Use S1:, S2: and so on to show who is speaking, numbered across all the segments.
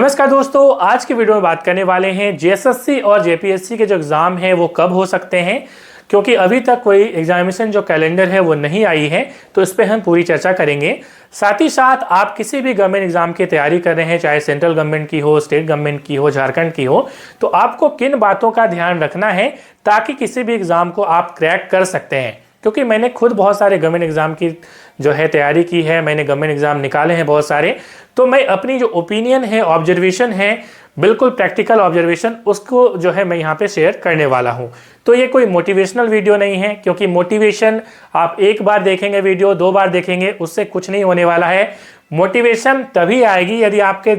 S1: नमस्कार दोस्तों, आज की वीडियो में बात करने वाले हैं जेएसएससी और जेपीएससी के जो एग्ज़ाम हैं वो कब हो सकते हैं, क्योंकि अभी तक कोई एग्जामिनेशन जो कैलेंडर है वो नहीं आई है। तो इस पर हम पूरी चर्चा करेंगे। साथ ही साथ आप किसी भी गवर्नमेंट एग्जाम की तैयारी कर रहे हैं, चाहे सेंट्रल गवर्नमेंट की हो, स्टेट गवर्नमेंट की हो, झारखंड की हो, तो आपको किन बातों का ध्यान रखना है ताकि किसी भी एग्ज़ाम को आप क्रैक कर सकते हैं। क्योंकि मैंने खुद बहुत सारे गवर्नमेंट एग्ज़ाम की जो है तैयारी की है, मैंने गवर्नमेंट एग्ज़ाम निकाले हैं बहुत सारे। तो मैं अपनी जो ओपिनियन है, ऑब्जर्वेशन है, बिल्कुल प्रैक्टिकल ऑब्जर्वेशन, उसको जो है मैं यहाँ पे शेयर करने वाला हूँ। तो ये कोई मोटिवेशनल वीडियो नहीं है, क्योंकि मोटिवेशन आप एक बार देखेंगे वीडियो, दो बार देखेंगे, उससे कुछ नहीं होने वाला है। मोटिवेशन तभी आएगी यदि आपके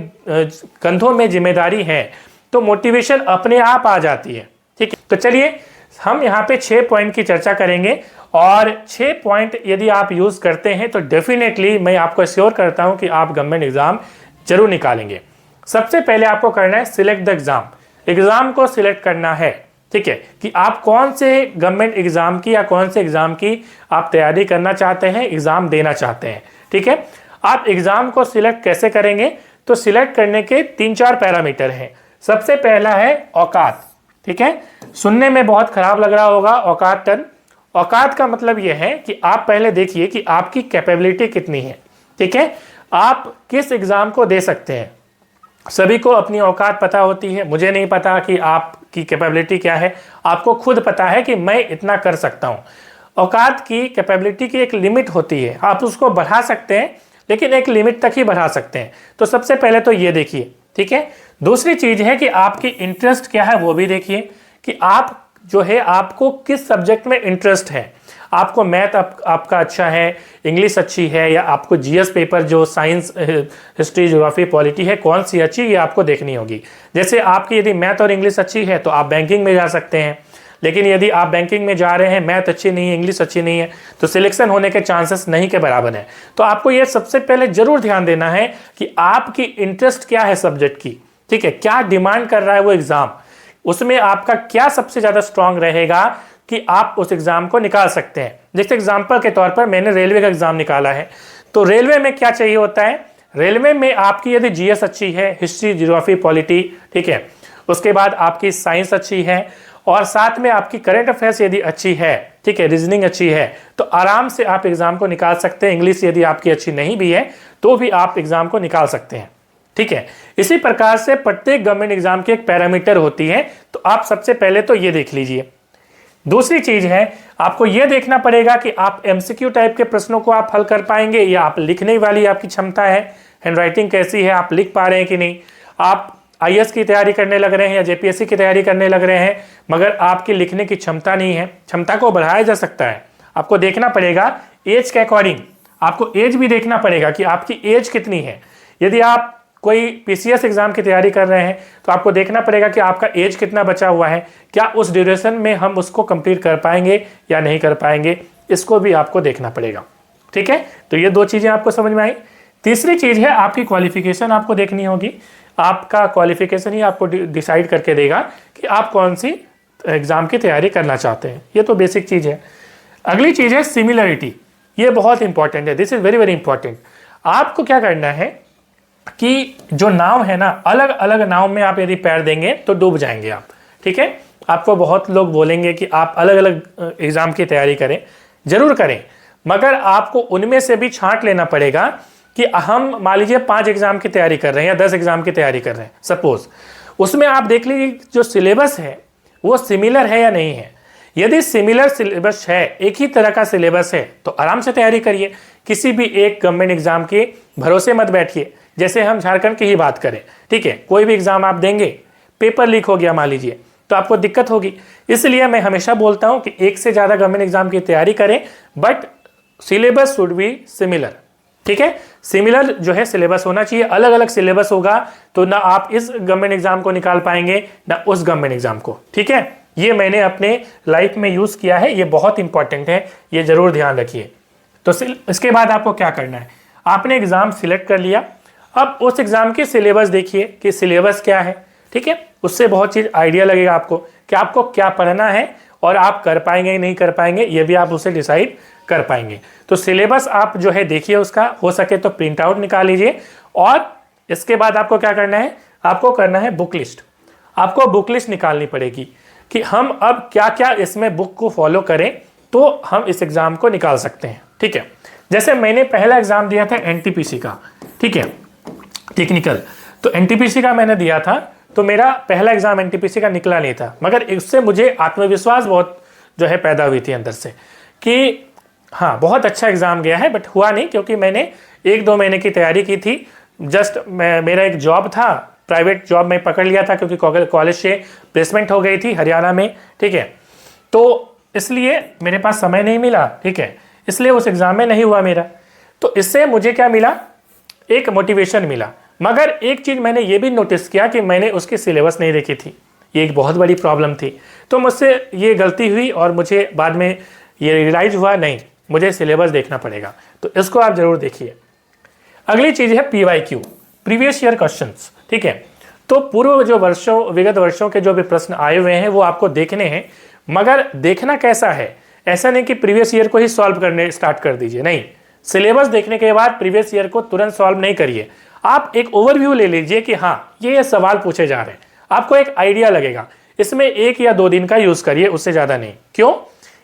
S1: कंधों में जिम्मेदारी है, तो मोटिवेशन अपने आप आ जाती है। ठीक है, तो चलिए हम यहाँ पे 6 पॉइंट की चर्चा करेंगे और 6 पॉइंट यदि आप यूज करते हैं तो डेफिनेटली मैं आपको एश्योर करता हूं कि आप गवर्नमेंट एग्जाम जरूर निकालेंगे। सबसे पहले आपको करना है सिलेक्ट द एग्जाम। एग्जाम को सिलेक्ट करना है, ठीक है, कि आप कौन से गवर्नमेंट एग्जाम की या कौन से एग्जाम की आप तैयारी करना चाहते हैं, एग्जाम देना चाहते हैं। ठीक है, आप एग्जाम को सिलेक्ट कैसे करेंगे? तो सिलेक्ट करने के 3-4 पैरामीटर हैं। सबसे पहला है औकात। ठीक है, सुनने में बहुत खराब लग रहा होगा औकात टर्म। औकात का मतलब यह है कि आप पहले देखिए कि आपकी कैपेबिलिटी कितनी है। ठीक है, आप किस एग्जाम को दे सकते हैं। सभी को अपनी औकात पता होती है, मुझे नहीं पता कि आपकी कैपेबिलिटी क्या है। आपको खुद पता है कि मैं इतना कर सकता हूं। औकात की, कैपेबिलिटी की एक लिमिट होती है, आप उसको बढ़ा सकते हैं लेकिन एक लिमिट तक ही बढ़ा सकते हैं। तो सबसे पहले तो ये देखिए। ठीक है, दूसरी चीज है कि आपकी इंटरेस्ट क्या है, वो भी देखिए कि आप जो है आपको किस सब्जेक्ट में इंटरेस्ट है। आपको मैथ आपका अच्छा है, इंग्लिश अच्छी है, या आपको जीएस पेपर जो साइंस, हिस्ट्री, ज्योग्राफी, पॉलिटी है, कौन सी अच्छी, ये आपको देखनी होगी। जैसे आपकी यदि मैथ और इंग्लिश अच्छी है तो आप बैंकिंग में जा सकते हैं, लेकिन यदि आप बैंकिंग में जा रहे हैं, मैथ अच्छी नहीं है, इंग्लिश अच्छी नहीं है, तो सिलेक्शन होने के चांसेस नहीं के बराबर है। तो आपको ये सबसे पहले जरूर ध्यान देना है कि आपकी इंटरेस्ट क्या है सब्जेक्ट की। ठीक है, क्या डिमांड कर रहा है वो एग्जाम, उसमें आपका क्या सबसे ज्यादा स्ट्रांग रहेगा कि आप उस एग्जाम को निकाल सकते हैं। जैसे एग्जांपल के तौर पर मैंने रेलवे का एग्जाम निकाला है, तो रेलवे में क्या चाहिए होता है, रेलवे में आपकी यदि जीएस अच्छी है, हिस्ट्री, ज्योग्राफी, पॉलिटी, ठीक है, उसके बाद आपकी साइंस अच्छी है और साथ में आपकी करंट अफेयर्स यदि अच्छी है, ठीक है, रीजनिंग अच्छी है, तो आराम से आप एग्जाम को निकाल सकते हैं। इंग्लिश यदि आपकी अच्छी नहीं भी है तो भी आप एग्जाम को निकाल सकते हैं। ठीक है, इसी प्रकार से प्रत्येक गवर्नमेंट एग्जाम की एक पैरामीटर होती है, तो आप सबसे पहले तो ये देख लीजिए। दूसरी चीज है, आपको यह देखना पड़ेगा कि आप एमसीक्यू टाइप के प्रश्नों को आप हल कर पाएंगे या आप लिखने वाली आपकी क्षमता है, हैंडराइटिंग कैसी है, आप लिख पा रहे हैं कि नहीं। आप आईएएस की तैयारी करने लग रहे हैं या जेपीएससी की तैयारी करने लग रहे हैं, मगर आपकी लिखने की क्षमता नहीं है। क्षमता को बढ़ाया जा सकता है, आपको देखना पड़ेगा एज के अकॉर्डिंग। आपको एज भी देखना पड़ेगा कि आपकी एज कितनी है। यदि आप कोई पीसीएस एग्जाम की तैयारी कर रहे हैं तो आपको देखना पड़ेगा कि आपका एज कितना बचा हुआ है, क्या उस ड्यूरेशन में हम उसको कंप्लीट कर पाएंगे या नहीं कर पाएंगे, इसको भी आपको देखना पड़ेगा। ठीक है, तो ये 2 चीजें आपको समझ में आई। तीसरी चीज है आपकी क्वालिफिकेशन आपको देखनी होगी। आपका क्वालिफिकेशन ही आपको डिसाइड करके देगा कि आप कौन सी एग्जाम की तैयारी करना चाहते हैं। ये तो बेसिक चीज है। अगली चीज है सिमिलरिटी। ये बहुत इंपॉर्टेंट है, this is very very important. आपको क्या करना है कि जो नाव है ना, अलग अलग नाव में आप यदि पैर देंगे तो डूब जाएंगे आप। ठीक है, आपको बहुत लोग बोलेंगे कि आप अलग अलग एग्जाम की तैयारी करें, जरूर करें, मगर आपको उनमें से भी छांट लेना पड़ेगा कि हम मान लीजिए 5 एग्जाम की तैयारी कर रहे हैं या 10 एग्जाम की तैयारी कर रहे हैं सपोज, उसमें आप देख लीजिए जो सिलेबस है वो सिमिलर है या नहीं है। यदि सिमिलर सिलेबस है, एक ही तरह का सिलेबस है, तो आराम से तैयारी करिए। किसी भी एक गवर्नमेंट एग्जाम के भरोसे मत बैठिए। जैसे हम झारखंड की ही बात करें, ठीक है, कोई भी एग्जाम आप देंगे, पेपर लीक हो गया मान लीजिए, तो आपको दिक्कत होगी। इसलिए मैं हमेशा बोलता हूं कि एक से ज्यादा गवर्नमेंट एग्जाम की तैयारी करें, but syllabus should be similar. ठीक है, सिमिलर जो है सिलेबस होना चाहिए। अलग अलग सिलेबस होगा तो ना आप इस गवर्नमेंट एग्जाम को निकाल पाएंगे ना उस गवर्नमेंट एग्जाम को। ठीक है, ये मैंने अपने लाइफ में यूज किया है, ये बहुत इंपॉर्टेंट है, ये जरूर ध्यान रखिए। तो इसके बाद आपको क्या करना है, आपने एग्जाम सिलेक्ट कर लिया, अब उस एग्जाम की सिलेबस देखिए कि सिलेबस क्या है। ठीक है, उससे बहुत चीज आइडिया लगेगा आपको कि आपको क्या पढ़ना है और आप कर पाएंगे या नहीं कर पाएंगे, ये भी आप उसे डिसाइड कर पाएंगे। तो सिलेबस आप जो है देखिए, उसका हो सके तो प्रिंट आउट निकाल लीजिए और इसके बाद आपको क्या करना है, आपको करना है बुक लिस्ट। आपको बुक लिस्ट निकालनी पड़ेगी कि हम अब क्या क्या इसमें बुक को फॉलो करें तो हम इस एग्ज़ाम को निकाल सकते हैं। ठीक है, जैसे मैंने पहला एग्ज़ाम दिया था एनटीपीसी का, ठीक है, टेक्निकल, तो एनटीपीसी का मैंने दिया था, तो मेरा पहला एग्ज़ाम एनटीपीसी का निकला नहीं था, मगर इससे मुझे आत्मविश्वास बहुत जो है पैदा हुई थी अंदर से कि हाँ बहुत अच्छा एग्ज़ाम गया है, बट हुआ नहीं क्योंकि मैंने 1-2 महीने की तैयारी की थी। जस्ट मेरा एक जॉब था, प्राइवेट जॉब में पकड़ लिया था क्योंकि कॉलेज से प्लेसमेंट हो गई थी हरियाणा में। ठीक है, तो इसलिए मेरे पास समय नहीं मिला। ठीक है, इसलिए उस एग्ज़ाम में नहीं हुआ मेरा। तो इससे मुझे क्या मिला, एक मोटिवेशन मिला। मगर एक चीज़ मैंने ये भी नोटिस किया कि मैंने उसकी सिलेबस नहीं देखी थी, ये एक बहुत बड़ी प्रॉब्लम थी। तो मुझसे ये गलती हुई और मुझे बाद में ये रियलाइज़ हुआ नहीं, मुझे सिलेबस देखना पड़ेगा। तो इसको आप ज़रूर देखिए। अगली चीज़ है PYQ, प्रीवियस ईयर क्वेश्चंस। ठीक है, तो पूर्व जो विगत वर्षों के जो भी प्रश्न आए हुए हैं वो आपको देखने हैं, मगर देखना कैसा है, ऐसा नहीं कि प्रीवियस ईयर को ही सॉल्व करने स्टार्ट कर दीजिए, नहीं। सिलेबस देखने के बाद प्रीवियस ईयर को तुरंत सॉल्व नहीं करिए, आप एक ओवरव्यू ले लीजिए कि हाँ ये सवाल पूछे जा रहे हैं, आपको एक आइडिया लगेगा। इसमें 1 या 2 दिन का यूज़ करिए, उससे ज़्यादा नहीं। क्यों?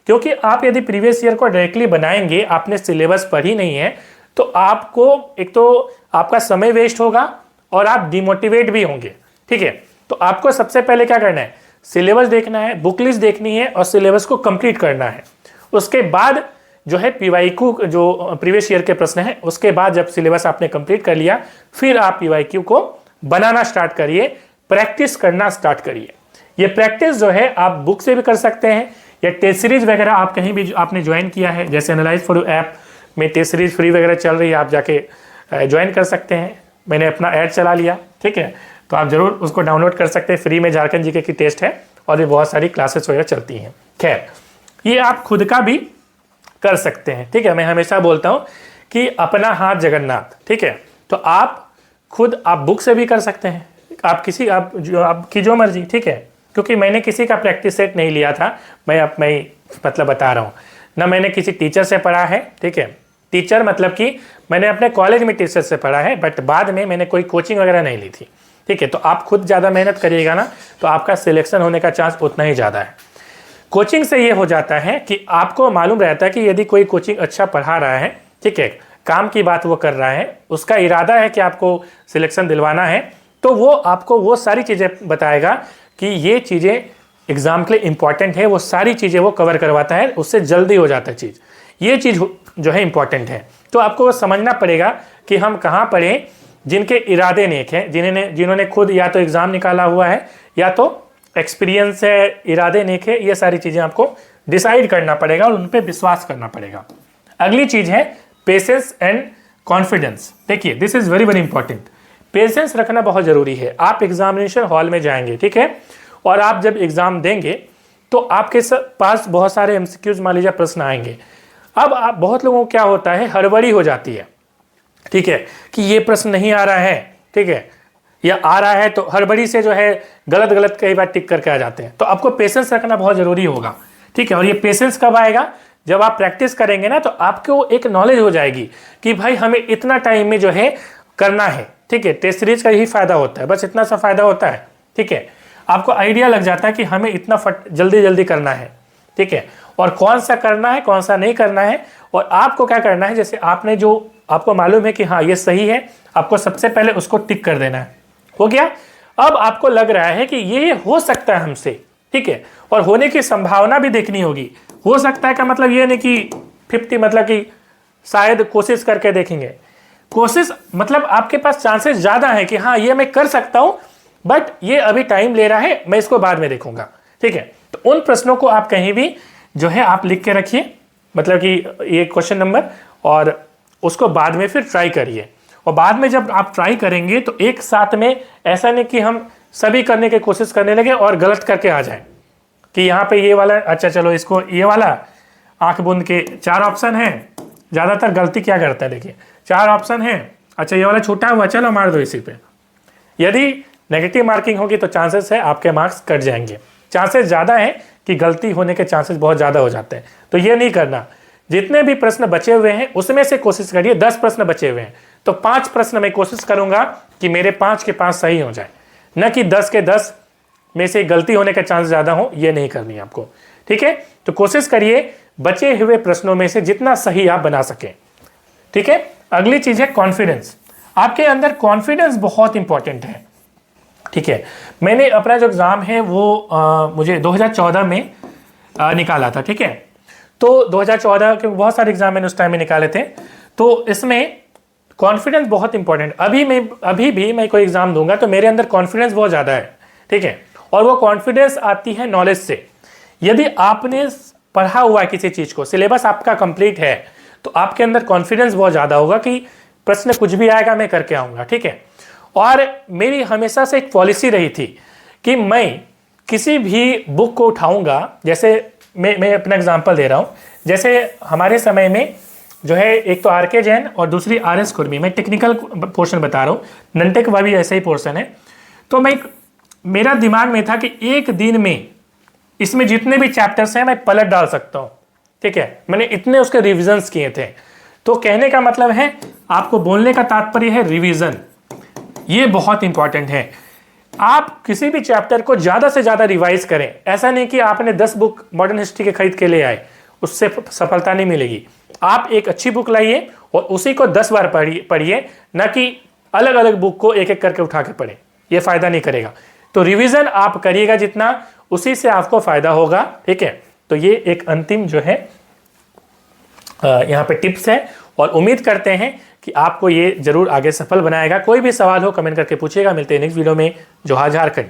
S1: क्योंकि आप यदि प्रीवियस ईयर को डायरेक्टली बनाएंगे, आपने सिलेबस पढ़ी नहीं है, तो आपको एक तो आपका समय वेस्ट होगा और आप डिमोटिवेट भी होंगे। ठीक है, तो आपको सबसे पहले क्या करना है, सिलेबस देखना है, बुक लिस्ट देखनी है और सिलेबस को कंप्लीट करना है। उसके बाद जो है PYQ जो प्रीवियस ईयर के प्रश्न है, उसके बाद जब सिलेबस आपने कंप्लीट कर लिया, फिर आप PYQ को बनाना स्टार्ट करिए, प्रैक्टिस करना स्टार्ट करिए। ये प्रैक्टिस जो है आप बुक से भी कर सकते हैं या टेस्ट सीरीज वगैरह आप कहीं भी आपने ज्वाइन किया है, जैसे एनालाइज फॉर ऐप में टेस्ट सीरीज फ्री वगैरह चल रही है, आप जाके ज्वाइन कर सकते हैं। मैंने अपना ऐड चला लिया, ठीक है, तो आप ज़रूर उसको डाउनलोड कर सकते हैं, फ्री में झारखंड जीके की टेस्ट है और ये बहुत सारी क्लासेस वगैरह चलती हैं। खैर, ये आप खुद का भी कर सकते हैं। ठीक है, मैं हमेशा बोलता हूँ कि अपना हाथ जगन्नाथ। ठीक है, तो आप खुद आप बुक से भी कर सकते हैं, आपकी जो मर्जी। ठीक है, क्योंकि मैंने किसी का प्रैक्टिस सेट नहीं लिया था, मैं मतलब बता रहा हूँ ना, मैंने किसी टीचर से पढ़ा है। ठीक है, टीचर मतलब कि मैंने अपने कॉलेज में टीचर से पढ़ा है, बट बाद में मैंने कोई कोचिंग वगैरह नहीं ली थी। ठीक है, तो आप खुद ज़्यादा मेहनत करिएगा ना, तो आपका सिलेक्शन होने का चांस उतना ही ज़्यादा है। कोचिंग से ये हो जाता है कि आपको मालूम रहता है कि यदि कोई कोचिंग अच्छा पढ़ा रहा है, ठीक है, काम की बात वो कर रहा है, उसका इरादा है कि आपको सिलेक्शन दिलवाना है, तो वो आपको वो सारी चीज़ें बताएगा कि ये चीज़ें एग्ज़ाम के लिए इंपॉर्टेंट है, वो सारी चीज़ें वो कवर करवाता है, उससे जल्दी हो जाता है चीज़। ये चीज़ जो है इंपॉर्टेंट है, तो आपको समझना पड़ेगा कि हम कहाँ पढ़ें। जिनके इरादे नेक हैं, जिन्होंने खुद या तो एग्ज़ाम निकाला हुआ है या तो एक्सपीरियंस है, इरादे नेक है, ये सारी चीज़ें आपको डिसाइड करना पड़ेगा और उन पर विश्वास करना पड़ेगा। अगली चीज़ है पेशेंस एंड कॉन्फिडेंस। देखिए, this is very very important. Patience रखना बहुत ज़रूरी है। आप एग्जामिनेशन हॉल में जाएंगे, ठीक है, और आप जब एग्ज़ाम देंगे तो आपके पास बहुत सारे MCQs मान लीजिए प्रश्न आएंगे। अब आप बहुत लोगों को क्या होता है, हड़बड़ी हो जाती है, ठीक है, कि ये प्रश्न नहीं आ रहा है, ठीक है, या आ रहा है तो हड़बड़ी से जो है गलत कई बार टिक करके आ जाते हैं। तो आपको पेशेंस रखना बहुत ज़रूरी होगा। ठीक है, और ये पेशेंस कब आएगा, जब आप प्रैक्टिस करेंगे ना, तो आपको एक नॉलेज हो जाएगी कि भाई हमें इतना टाइम में जो है करना है। ठीक है, टेस्ट सीरीज का यही फ़ायदा होता है, बस इतना सा फ़ायदा होता है। ठीक है, आपको आइडिया लग जाता है कि हमें इतना जल्दी करना है। ठीक है, और कौन सा करना है, कौन सा नहीं करना है, और आपको क्या करना है, जैसे आपने जो आपको मालूम है कि हाँ ये सही है, आपको सबसे पहले उसको टिक कर देना है। हो गया। अब आपको लग रहा है कि ये हो सकता है हमसे, ठीक है, और होने की संभावना भी देखनी होगी। हो सकता है का मतलब ये नहीं कि 50, मतलब कि शायद कोशिश करके देखेंगे। कोशिश मतलब आपके पास चांसेस ज़्यादा है कि हाँ ये मैं कर सकता हूँ, बट ये अभी टाइम ले रहा है, मैं इसको बाद में देखूंगा। ठीक है, तो उन प्रश्नों को आप कहीं भी जो है आप लिख के रखिए, मतलब कि ये क्वेश्चन नंबर, और उसको बाद में फिर ट्राई करिए। और बाद में जब आप ट्राई करेंगे तो एक साथ में ऐसा नहीं कि हम सभी करने की कोशिश करने लगे और गलत करके आ जाए कि यहाँ पे ये वाला, अच्छा चलो इसको ये वाला आंख बूंद के 4 ऑप्शन है। ज़्यादातर गलती क्या करता है, देखिए 4 ऑप्शन है, अच्छा ये वाला छूटा हुआ, चलो मार दो इसी पे। यदि नेगेटिव मार्किंग होगी तो चांसेस है आपके मार्क्स कट जाएंगे, चांसेस ज़्यादा है कि गलती होने के चांसेस बहुत ज़्यादा हो जाते हैं। तो ये नहीं करना। जितने भी प्रश्न बचे हुए हैं उसमें से कोशिश करिए, 10 प्रश्न बचे हुए हैं तो 5 प्रश्न मैं कोशिश करूंगा कि मेरे 5 के 5 सही हो जाए। न कि 10 के 10 में से गलती होने का चांस ज़्यादा हो, ये नहीं करनी है आपको। ठीक है, तो कोशिश करिए बचे हुए प्रश्नों में से जितना सही आप बना सकें। ठीक है, अगली चीज़ है कॉन्फिडेंस। आपके अंदर कॉन्फिडेंस बहुत इंपॉर्टेंट है। ठीक है, मैंने अपना जो एग्ज़ाम है वो मुझे 2014 में निकाला था। ठीक है, तो 2014 के बहुत सारे एग्जाम मैंने उस टाइम में निकाले थे, तो इसमें कॉन्फिडेंस बहुत इंपॉर्टेंट। अभी भी मैं कोई एग्जाम दूंगा तो मेरे अंदर कॉन्फिडेंस बहुत ज़्यादा है। ठीक है, और वो कॉन्फिडेंस आती है नॉलेज से। यदि आपने पढ़ा हुआ है किसी चीज़ को, सिलेबस आपका कंप्लीट है, तो आपके अंदर कॉन्फिडेंस बहुत ज़्यादा होगा कि प्रश्न कुछ भी आएगा मैं करके आऊँगा। ठीक है, और मेरी हमेशा से एक पॉलिसी रही थी कि मैं किसी भी बुक को उठाऊँगा, जैसे मैं अपना एग्जांपल दे रहा हूँ, जैसे हमारे समय में जो है एक तो आर.के. जैन और दूसरी आर.एस. खुरमी, मैं टेक्निकल पोर्शन बता रहा हूँ, ननटेक का भी ऐसा ही पोर्शन है। तो मेरा दिमाग में था कि एक दिन में इसमें जितने भी चैप्टर्स हैं मैं पलट डाल सकता हूँ। ठीक है, मैंने इतने उसके रिविजन्स किए थे। तो कहने का मतलब है, आपको बोलने का तात्पर्य है रिविजन, ये बहुत इंपॉर्टेंट है। आप किसी भी चैप्टर को ज़्यादा से ज़्यादा रिवाइज करें। ऐसा नहीं कि आपने 10 बुक मॉडर्न हिस्ट्री के खरीद के ले आए, उससे सफलता नहीं मिलेगी। आप एक अच्छी बुक लाइए और उसी को 10 बार पढ़िए, ना कि अलग अलग बुक को एक एक करके उठा के पढ़ें, ये फ़ायदा नहीं करेगा। तो रिवीजन आप करिएगा जितना, उसी से आपको फ़ायदा होगा। ठीक है, तो ये एक अंतिम जो है यहाँ पे टिप्स है, और उम्मीद करते हैं कि आपको ये जरूर आगे सफल बनाएगा। कोई भी सवाल हो कमेंट करके पूछिएगा। मिलते हैं नेक्स्ट वीडियो में। जोहार झारखंड।